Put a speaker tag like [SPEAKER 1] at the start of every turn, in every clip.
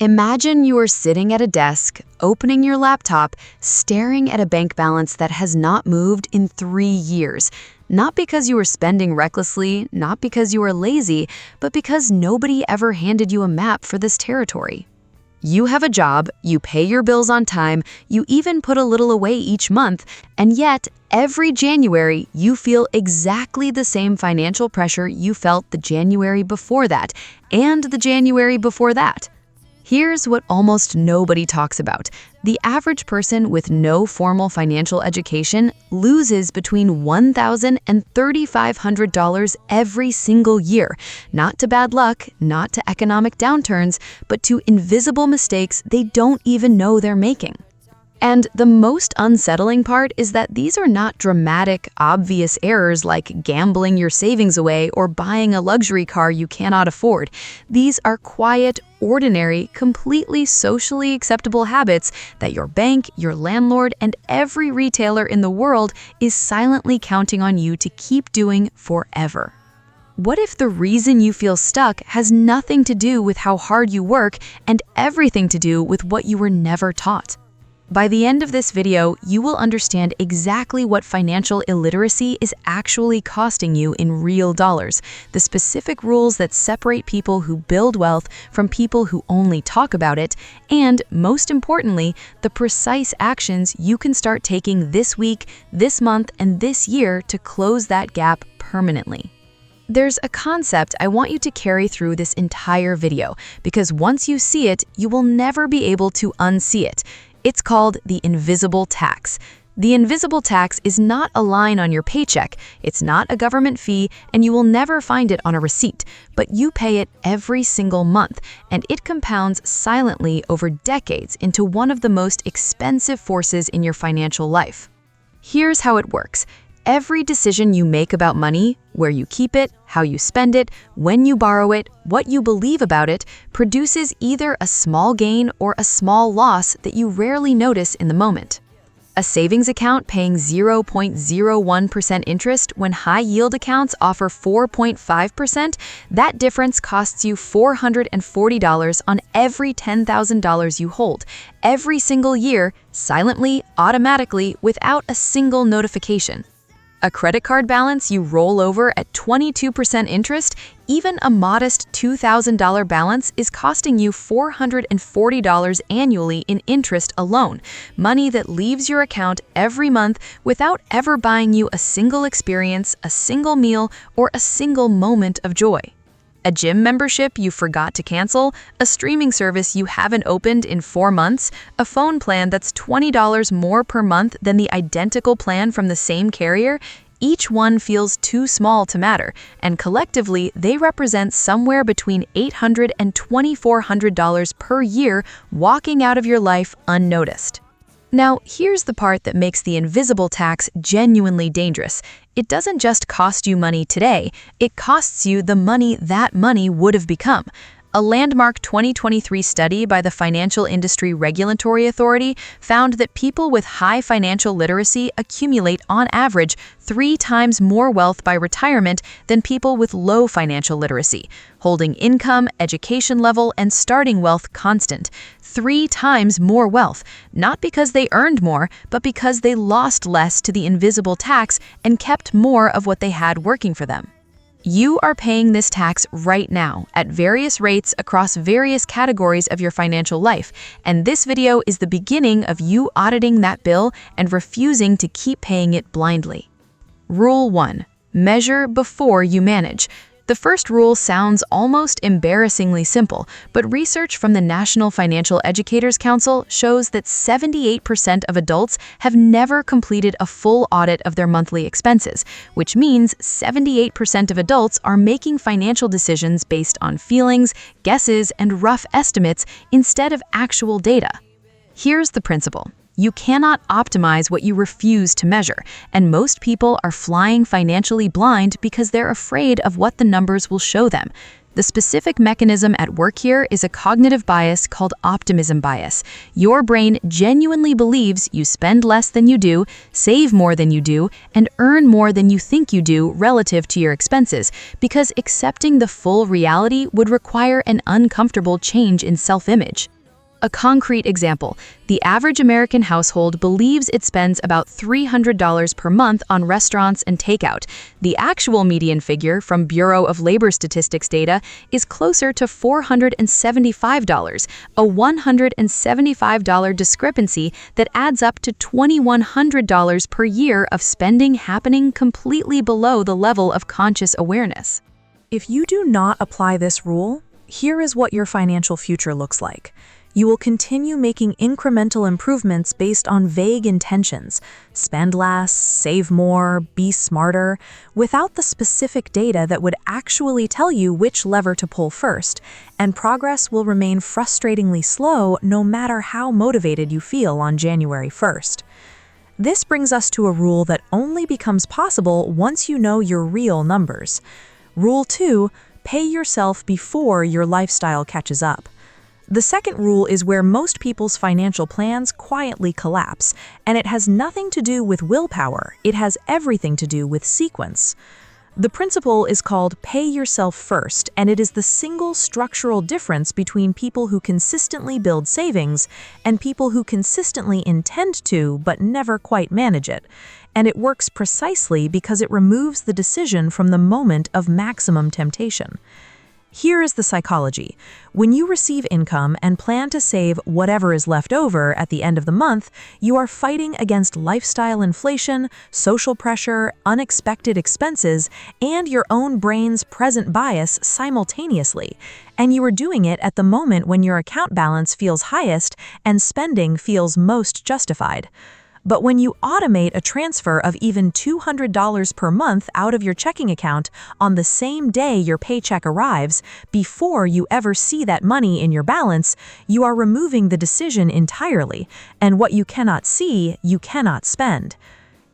[SPEAKER 1] Imagine you are sitting at a desk, opening your laptop, staring at a bank balance that has not moved in 3 years. Not because you were spending recklessly, not because you were lazy, but because nobody ever handed you a map for this territory. You have a job, you pay your bills on time, you even put a little away each month, and yet, every January, you feel exactly the same financial pressure you felt the January before that, and the January before that. Here's what almost nobody talks about. The average person with no formal financial education loses between $1,000 and $3,500 every single year, not to bad luck, not to economic downturns, but to invisible mistakes they don't even know they're making. And the most unsettling part is that these are not dramatic, obvious errors like gambling your savings away or buying a luxury car you cannot afford. These are quiet, ordinary, completely socially acceptable habits that your bank, your landlord, and every retailer in the world is silently counting on you to keep doing forever. What if the reason you feel stuck has nothing to do with how hard you work and everything to do with what you were never taught? By the end of this video, you will understand exactly what financial illiteracy is actually costing you in real dollars, the specific rules that separate people who build wealth from people who only talk about it, and, most importantly, the precise actions you can start taking this week, this month, and this year to close that gap permanently. There's a concept I want you to carry through this entire video, because once you see it, you will never be able to unsee it. It's called the invisible tax. The invisible tax is not a line on your paycheck, it's not a government fee, and you will never find it on a receipt, but you pay it every single month, and it compounds silently over decades into one of the most expensive forces in your financial life. Here's how it works. Every decision you make about money, where you keep it, how you spend it, when you borrow it, what you believe about it, produces either a small gain or a small loss that you rarely notice in the moment. A savings account paying 0.01% interest when high-yield accounts offer 4.5%, that difference costs you $440 on every $10,000 you hold, every single year, silently, automatically, without a single notification. A credit card balance you roll over at 22% interest, even a modest $2,000 balance is costing you $440 annually in interest alone, money that leaves your account every month without ever buying you a single experience, a single meal, or a single moment of joy. A gym membership you forgot to cancel, a streaming service you haven't opened in 4 months, a phone plan that's $20 more per month than the identical plan from the same carrier, each one feels too small to matter, and collectively they represent somewhere between $800 and $2,400 per year walking out of your life unnoticed. Now, here's the part that makes the invisible tax genuinely dangerous. It doesn't just cost you money today, it costs you the money that money would have become. A landmark 2023 study by the Financial Industry Regulatory Authority found that people with high financial literacy accumulate, on average, 3 times more wealth by retirement than people with low financial literacy, holding income, education level, and starting wealth constant. 3 times more wealth, not because they earned more, but because they lost less to the invisible tax and kept more of what they had working for them. You are paying this tax right now at various rates across various categories of your financial life, and this video is the beginning of you auditing that bill and refusing to keep paying it blindly. Rule 1. Measure before you manage. The first rule sounds almost embarrassingly simple, but research from the National Financial Educators Council shows that 78% of adults have never completed a full audit of their monthly expenses, which means 78% of adults are making financial decisions based on feelings, guesses, and rough estimates instead of actual data. Here's the principle. You cannot optimize what you refuse to measure, and most people are flying financially blind because they're afraid of what the numbers will show them. The specific mechanism at work here is a cognitive bias called optimism bias. Your brain genuinely believes you spend less than you do, save more than you do, and earn more than you think you do relative to your expenses, because accepting the full reality would require an uncomfortable change in self-image. A concrete example, the average American household believes it spends about $300 per month on restaurants and takeout. The actual median figure from Bureau of Labor Statistics data is closer to $475, a $175 discrepancy that adds up to $2,100 per year of spending happening completely below the level of conscious awareness.
[SPEAKER 2] If you do not apply this rule, here is what your financial future looks like. You will continue making incremental improvements based on vague intentions, spend less, save more, be smarter, without the specific data that would actually tell you which lever to pull first, and progress will remain frustratingly slow no matter how motivated you feel on January 1st. This brings us to a rule that only becomes possible once you know your real numbers. Rule 2, pay yourself before your lifestyle catches up. The second rule is where most people's financial plans quietly collapse, and it has nothing to do with willpower, it has everything to do with sequence. The principle is called pay yourself first, and it is the single structural difference between people who consistently build savings and people who consistently intend to but never quite manage it. And it works precisely because it removes the decision from the moment of maximum temptation. Here is the psychology. When you receive income and plan to save whatever is left over at the end of the month, you are fighting against lifestyle inflation, social pressure, unexpected expenses, and your own brain's present bias simultaneously. And you are doing it at the moment when your account balance feels highest and spending feels most justified. But when you automate a transfer of even $200 per month out of your checking account on the same day your paycheck arrives, before you ever see that money in your balance, you are removing the decision entirely, and what you cannot see, you cannot spend.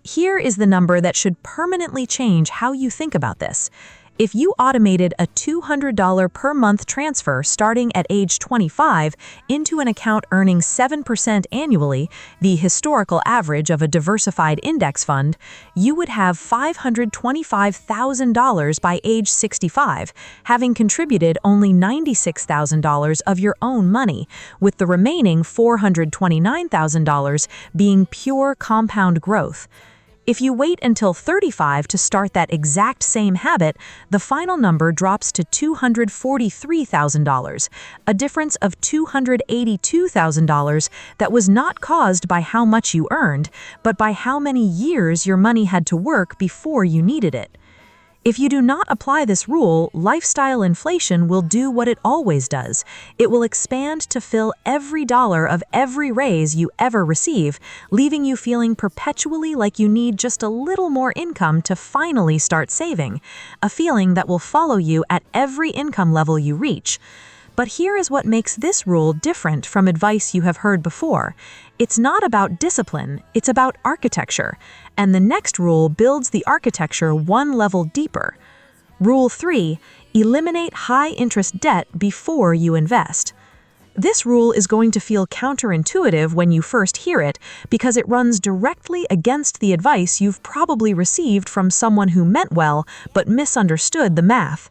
[SPEAKER 2] Here is the number that should permanently change how you think about this. If you automated a $200 per month transfer starting at age 25 into an account earning 7% annually, the historical average of a diversified index fund, you would have $525,000 by age 65, having contributed only $96,000 of your own money, with the remaining $429,000 being pure compound growth. If you wait until 35 to start that exact same habit, the final number drops to $243,000, a difference of $282,000 that was not caused by how much you earned, but by how many years your money had to work before you needed it. If you do not apply this rule, lifestyle inflation will do what it always does. It will expand to fill every dollar of every raise you ever receive, leaving you feeling perpetually like you need just a little more income to finally start saving, a feeling that will follow you at every income level you reach. But here is what makes this rule different from advice you have heard before. It's not about discipline, it's about architecture. And the next rule builds the architecture one level deeper. Rule 3, eliminate high-interest debt before you invest. This rule is going to feel counterintuitive when you first hear it because it runs directly against the advice you've probably received from someone who meant well but misunderstood the math.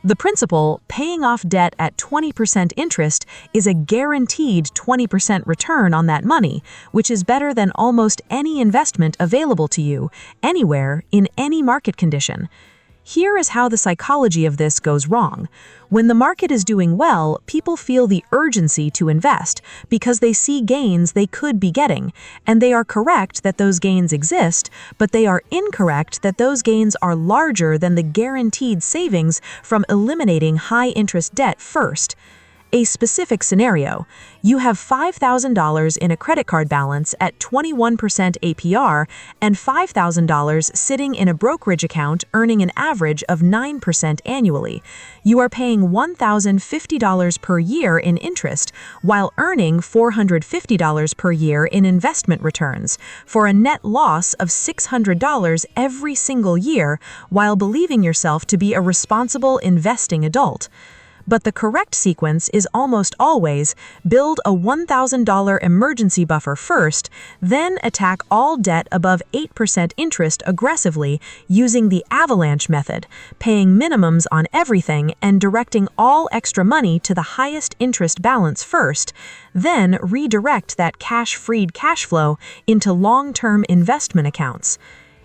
[SPEAKER 2] The principle, paying off debt at 20% interest, is a guaranteed 20% return on that money, which is better than almost any investment available to you, anywhere, in any market condition. Here is how the psychology of this goes wrong. When the market is doing well, people feel the urgency to invest because they see gains they could be getting, and they are correct that those gains exist, but they are incorrect that those gains are larger than the guaranteed savings from eliminating high-interest debt first. A specific scenario: you have $5,000 in a credit card balance at 21% APR and $5,000 sitting in a brokerage account earning an average of 9% annually. You are paying $1,050 per year in interest while earning $450 per year in investment returns for a net loss of $600 every single year while believing yourself to be a responsible investing adult. But the correct sequence is almost always build a $1,000 emergency buffer first, then attack all debt above 8% interest aggressively using the avalanche method, paying minimums on everything and directing all extra money to the highest interest balance first, then redirect that cash-freed cash flow into long-term investment accounts.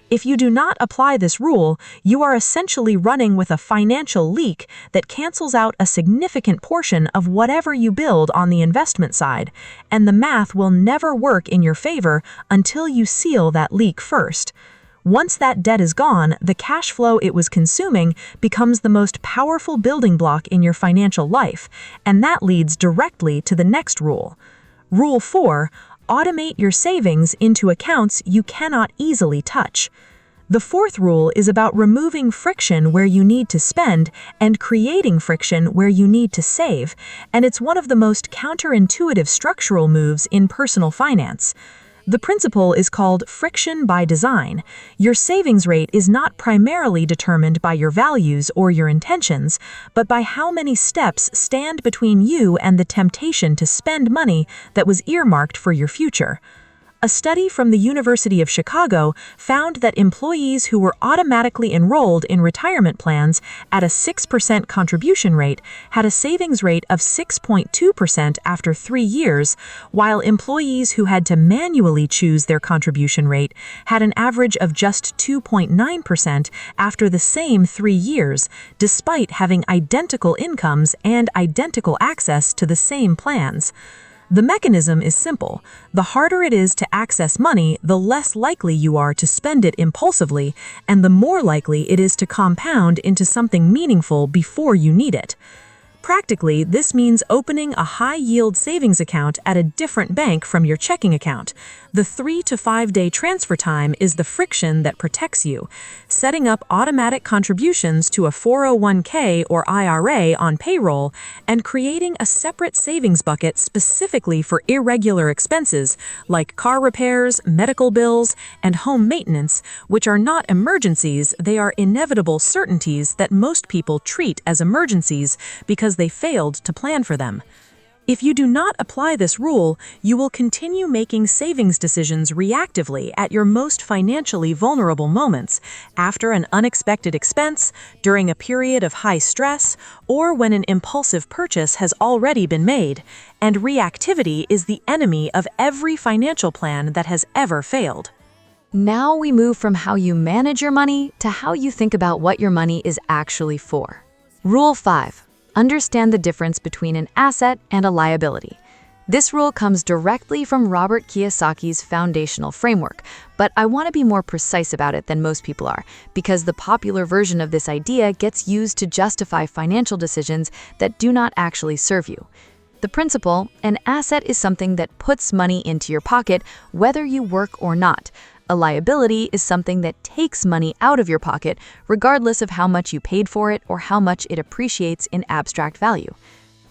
[SPEAKER 2] If you do not apply this rule, you are essentially running with a financial leak that cancels out a significant portion of whatever you build on the investment side, and the math will never work in your favor until you seal that leak first. Once that debt is gone, the cash flow it was consuming becomes the most powerful building block in your financial life, and that leads directly to the next rule. Rule 4. Automate your savings into accounts you cannot easily touch. The fourth rule is about removing friction where you need to spend and creating friction where you need to save, and it's one of the most counterintuitive structural moves in personal finance. The principle is called friction by design. Your savings rate is not primarily determined by your values or your intentions, but by how many steps stand between you and the temptation to spend money that was earmarked for your future. A study from the University of Chicago found that employees who were automatically enrolled in retirement plans at a 6% contribution rate had a savings rate of 6.2% after 3 years, while employees who had to manually choose their contribution rate had an average of just 2.9% after the same 3 years, despite having identical incomes and identical access to the same plans. The mechanism is simple. The harder it is to access money, the less likely you are to spend it impulsively, and the more likely it is to compound into something meaningful before you need it. Practically, this means opening a high-yield savings account at a different bank from your checking account. The 3 to 5 day transfer time is the friction that protects you. Setting up automatic contributions to a 401k or IRA on payroll and creating a separate savings bucket specifically for irregular expenses like car repairs, medical bills, and home maintenance, which are not emergencies, they are inevitable certainties that most people treat as emergencies because they failed to plan for them. If you do not apply this rule, you will continue making savings decisions reactively at your most financially vulnerable moments, after an unexpected expense, during a period of high stress, or when an impulsive purchase has already been made. And reactivity is the enemy of every financial plan that has ever failed.
[SPEAKER 1] Now we move from how you manage your money to how you think about what your money is actually for. Rule 5. Understand the difference between an asset and a liability. This rule comes directly from Robert Kiyosaki's foundational framework, but I want to be more precise about it than most people are, because the popular version of this idea gets used to justify financial decisions that do not actually serve you. The principle, an asset is something that puts money into your pocket whether you work or not. A liability is something that takes money out of your pocket regardless of how much you paid for it or how much it appreciates in abstract value.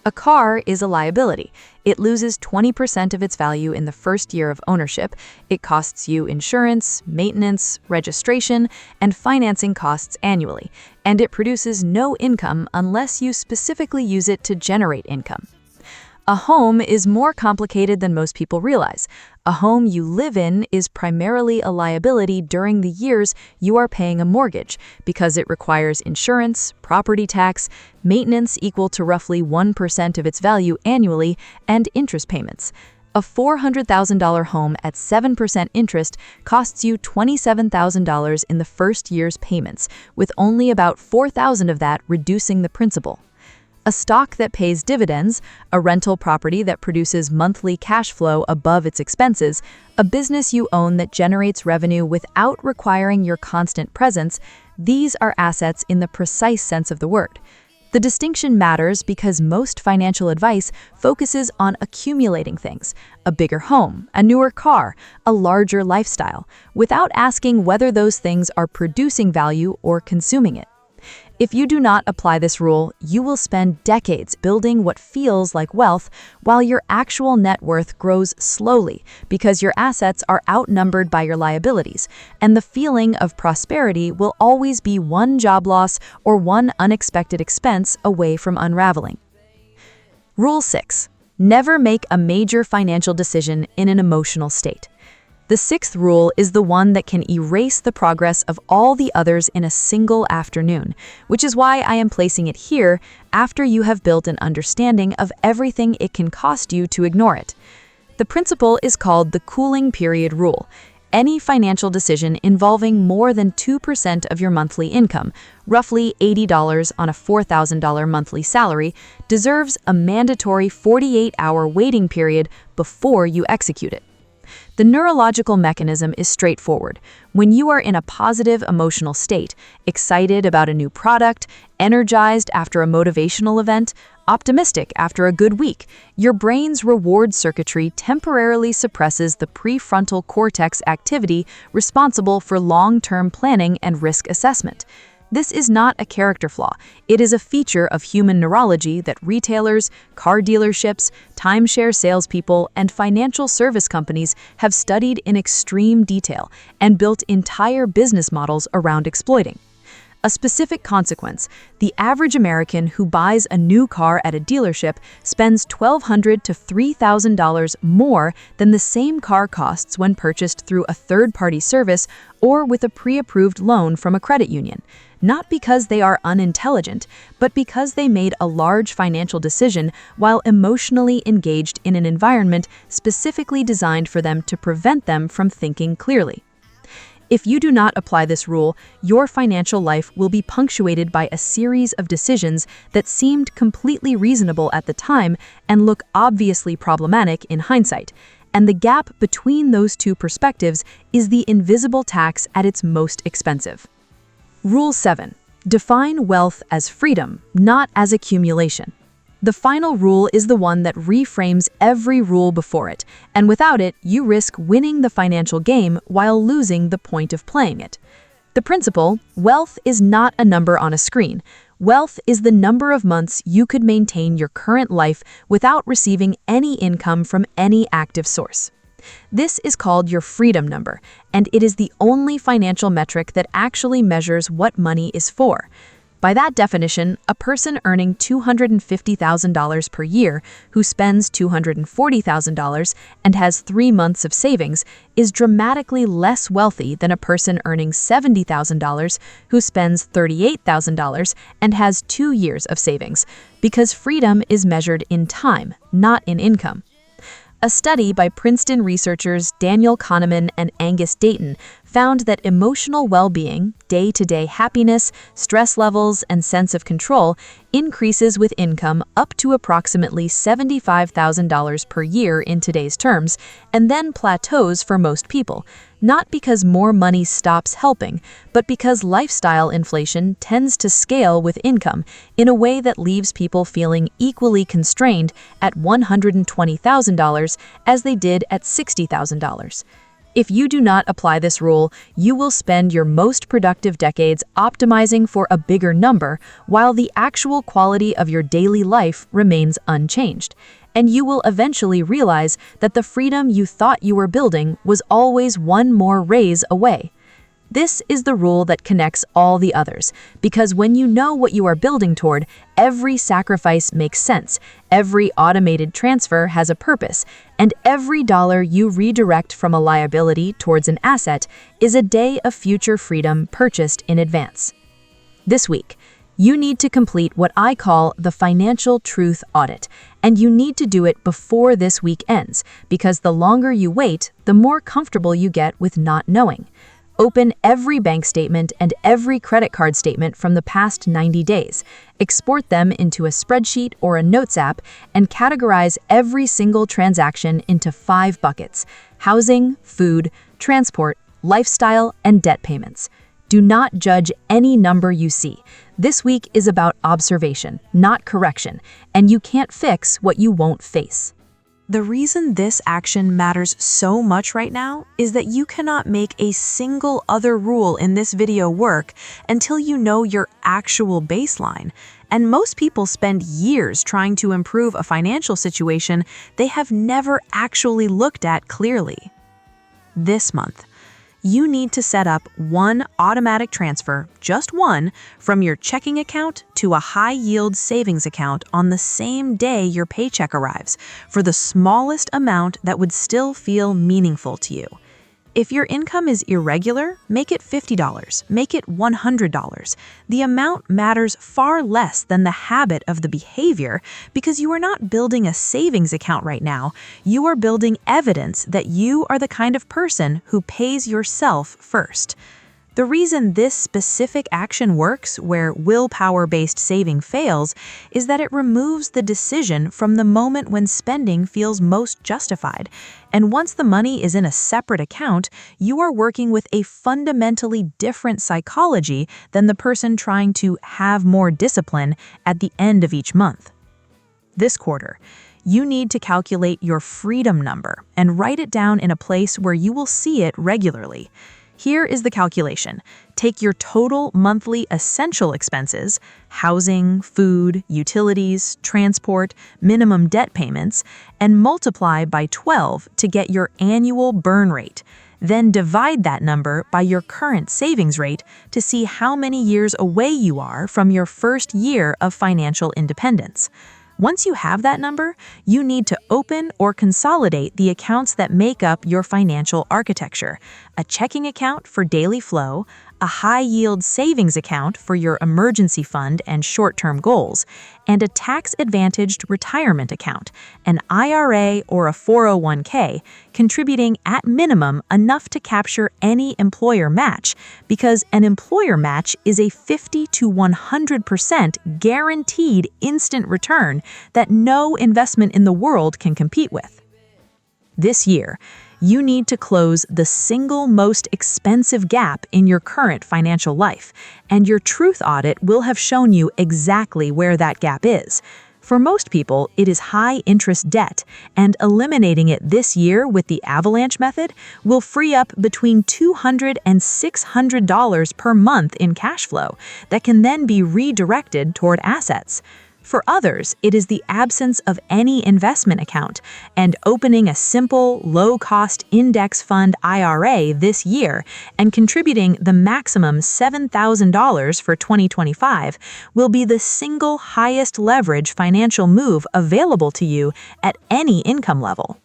[SPEAKER 1] A car is a liability. It loses 20% of its value in the first year of ownership. It costs you insurance, maintenance, registration, and financing costs annually, and it produces no income unless you specifically use it to generate income. A home is more complicated than most people realize. A home you live in is primarily a liability during the years you are paying a mortgage because it requires insurance, property tax, maintenance equal to roughly 1% of its value annually, and interest payments. A $400,000 home at 7% interest costs you $27,000 in the first year's payments, with only about $4,000 of that reducing the principal. A stock that pays dividends, a rental property that produces monthly cash flow above its expenses, a business you own that generates revenue without requiring your constant presence, these are assets in the precise sense of the word. The distinction matters because most financial advice focuses on accumulating things, a bigger home, a newer car, a larger lifestyle, without asking whether those things are producing value or consuming it.
[SPEAKER 2] If you do not apply this rule, you will spend decades building what feels like wealth while your actual net worth grows slowly because your assets are outnumbered by your liabilities, and the feeling of prosperity will always be one job loss or one unexpected expense away from unraveling. Rule 6. Never make a major financial decision in an emotional state. The sixth rule is the one that can erase the progress of all the others in a single afternoon, which is why I am placing it here after you have built an understanding of everything it can cost you to ignore it. The principle is called the cooling period rule. Any financial decision involving more than 2% of your monthly income, roughly $80 on a $4,000 monthly salary, deserves a mandatory 48-hour waiting period before you execute it. The neurological mechanism is straightforward. When you are in a positive emotional state, excited about a new product, energized after a motivational event, optimistic after a good week, your brain's reward circuitry temporarily suppresses the prefrontal cortex activity responsible for long-term planning and risk assessment. This is not a character flaw. It is a feature of human neurology that retailers, car dealerships, timeshare salespeople, and financial service companies have studied in extreme detail and built entire business models around exploiting. A specific consequence: the average American who buys a new car at a dealership spends $1,200 to $3,000 more than the same car costs when purchased through a third-party service or with a pre-approved loan from a credit union. Not because they are unintelligent, but because they made a large financial decision while emotionally engaged in an environment specifically designed for them to prevent them from thinking clearly. If you do not apply this rule, your financial life will be punctuated by a series of decisions that seemed completely reasonable at the time and look obviously problematic in hindsight. And the gap between those two perspectives is the invisible tax at its most expensive. Rule 7. Define wealth as freedom, not as accumulation. The final rule is the one that reframes every rule before it, and without it, you risk winning the financial game while losing the point of playing it. The principle: wealth is not a number on a screen. Wealth is the number of months you could maintain your current life without receiving any income from any active source. This is called your freedom number, and it is the only financial metric that actually measures what money is for. By that definition, a person earning $250,000 per year who spends $240,000 and has 3 months of savings is dramatically less wealthy than a person earning $70,000 who spends $38,000 and has 2 years of savings, because freedom is measured in time, not in income. A study by Princeton researchers Daniel Kahneman and Angus Dayton found that emotional well-being, day-to-day happiness, stress levels, and sense of control increases with income up to approximately $75,000 per year in today's terms, and then plateaus for most people, not because more money stops helping, but because lifestyle inflation tends to scale with income in a way that leaves people feeling equally constrained at $120,000 as they did at $60,000. If you do not apply this rule, you will spend your most productive decades optimizing for a bigger number while the actual quality of your daily life remains unchanged. And you will eventually realize that the freedom you thought you were building was always one more raise away. This is the rule that connects all the others, because when you know what you are building toward, every sacrifice makes sense, every automated transfer has a purpose, and every dollar you redirect from a liability towards an asset is a day of future freedom purchased in advance. This week, you need to complete what I call the financial truth audit, and you need to do it before this week ends, because the longer you wait, the more comfortable you get with not knowing. Open every bank statement and every credit card statement from the past 90 days. Export them into a spreadsheet or a notes app and categorize every single transaction into 5 buckets: housing, food, transport, lifestyle, and debt payments. Do not judge any number you see. This week is about observation, not correction, and you can't fix what you won't face. The reason this action matters so much right now is that you cannot make a single other rule in this video work until you know your actual baseline. And most people spend years trying to improve a financial situation they have never actually looked at clearly. This month, you need to set up one automatic transfer, just one, from your checking account to a high-yield savings account on the same day your paycheck arrives, for the smallest amount that would still feel meaningful to you. If your income is irregular, make it $50, make it $100. The amount matters far less than the habit of the behavior, because you are not building a savings account right now. You are building evidence that you are the kind of person who pays yourself first. The reason this specific action works where willpower-based saving fails is that it removes the decision from the moment when spending feels most justified. And once the money is in a separate account, you are working with a fundamentally different psychology than the person trying to have more discipline at the end of each month. This quarter, you need to calculate your freedom number and write it down in a place where you will see it regularly. Here is the calculation. Take your total monthly essential expenses, housing, food, utilities, transport, minimum debt payments, and multiply by 12 to get your annual burn rate. Then divide that number by your current savings rate to see how many years away you are from your first year of financial independence. Once you have that number, you need to open or consolidate the accounts that make up your financial architecture: a checking account for daily flow, a high-yield savings account for your emergency fund and short-term goals, and a tax-advantaged retirement account, an IRA or a 401k, contributing at minimum enough to capture any employer match, because an employer match is a 50 to 100% guaranteed instant return that no investment in the world can compete with. This year, you need to close the single most expensive gap in your current financial life, and your truth audit will have shown you exactly where that gap is. For most people, it is high-interest debt, and eliminating it this year with the avalanche method will free up between $200 and $600 per month in cash flow that can then be redirected toward assets. For others, it is the absence of any investment account, and opening a simple, low-cost index fund IRA this year and contributing the maximum $7,000 for 2025 will be the single highest leverage financial move available to you at any income level.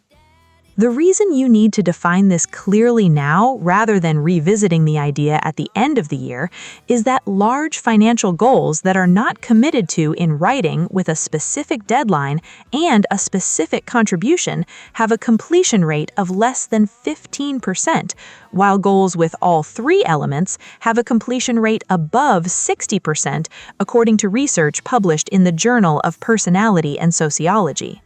[SPEAKER 2] The reason you need to define this clearly now rather than revisiting the idea at the end of the year is that large financial goals that are not committed to in writing with a specific deadline and a specific contribution have a completion rate of less than 15%, while goals with all three elements have a completion rate above 60%, according to research published in the Journal of Personality and Sociology.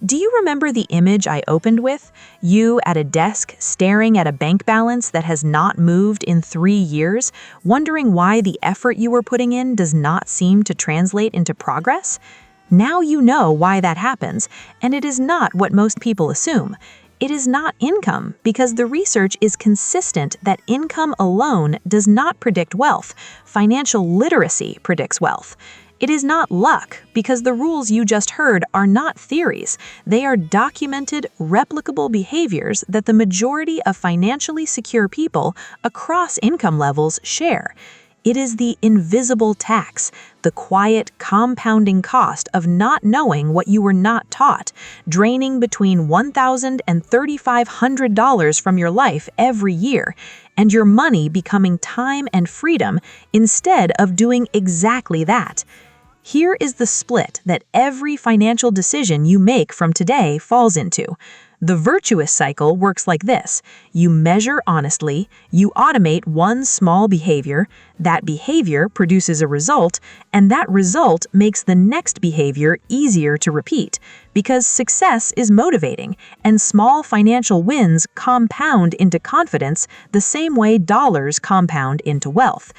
[SPEAKER 2] Do you remember the image I opened with? You at a desk staring at a bank balance that has not moved in 3 years, wondering why the effort you were putting in does not seem to translate into progress? Now you know why that happens, and it is not what most people assume. It is not income, because the research is consistent that income alone does not predict wealth. Financial literacy predicts wealth. It is not luck, because the rules you just heard are not theories. They are documented, replicable behaviors that the majority of financially secure people across income levels share. It is the invisible tax, the quiet, compounding cost of not knowing what you were not taught, draining between $1,000 and $3,500 from your life every year, and your money becoming time and freedom instead of doing exactly that. Here is the split that every financial decision you make from today falls into. The virtuous cycle works like this. You measure honestly, you automate one small behavior, that behavior produces a result, and that result makes the next behavior easier to repeat, because success is motivating, and small financial wins compound into confidence the same way dollars compound into wealth.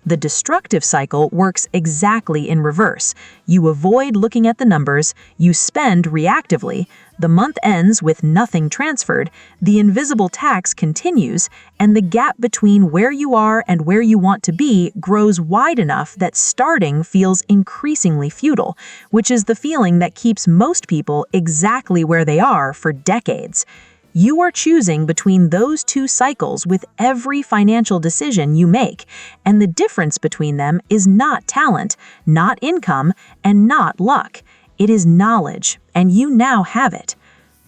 [SPEAKER 2] The destructive cycle works exactly in reverse. You avoid looking at the numbers, you spend reactively, the month ends with nothing transferred, the invisible tax continues, and the gap between where you are and where you want to be grows wide enough that starting feels increasingly futile, which is the feeling that keeps most people exactly where they are for decades. You are choosing between those two cycles with every financial decision you make, and the difference between them is not talent, not income, and not luck. It is knowledge, and you now have it.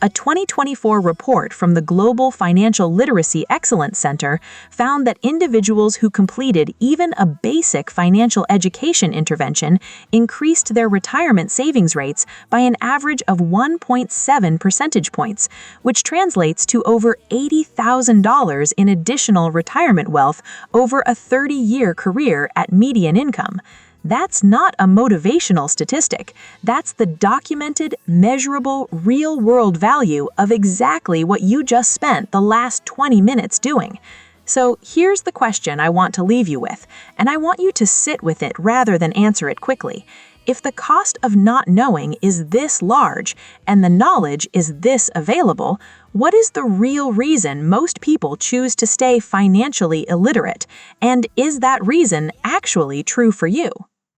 [SPEAKER 2] A 2024 report from the Global Financial Literacy Excellence Center found that individuals who completed even a basic financial education intervention increased their retirement savings rates by an average of 1.7 percentage points, which translates to over $80,000 in additional retirement wealth over a 30-year career at median income. That's not a motivational statistic. That's the documented, measurable, real-world value of exactly what you just spent the last 20 minutes doing. So here's the question I want to leave you with, and I want you to sit with it rather than answer it quickly. If the cost of not knowing is this large and the knowledge is this available, what is the real reason most people choose to stay financially illiterate? And is that reason actually true for you?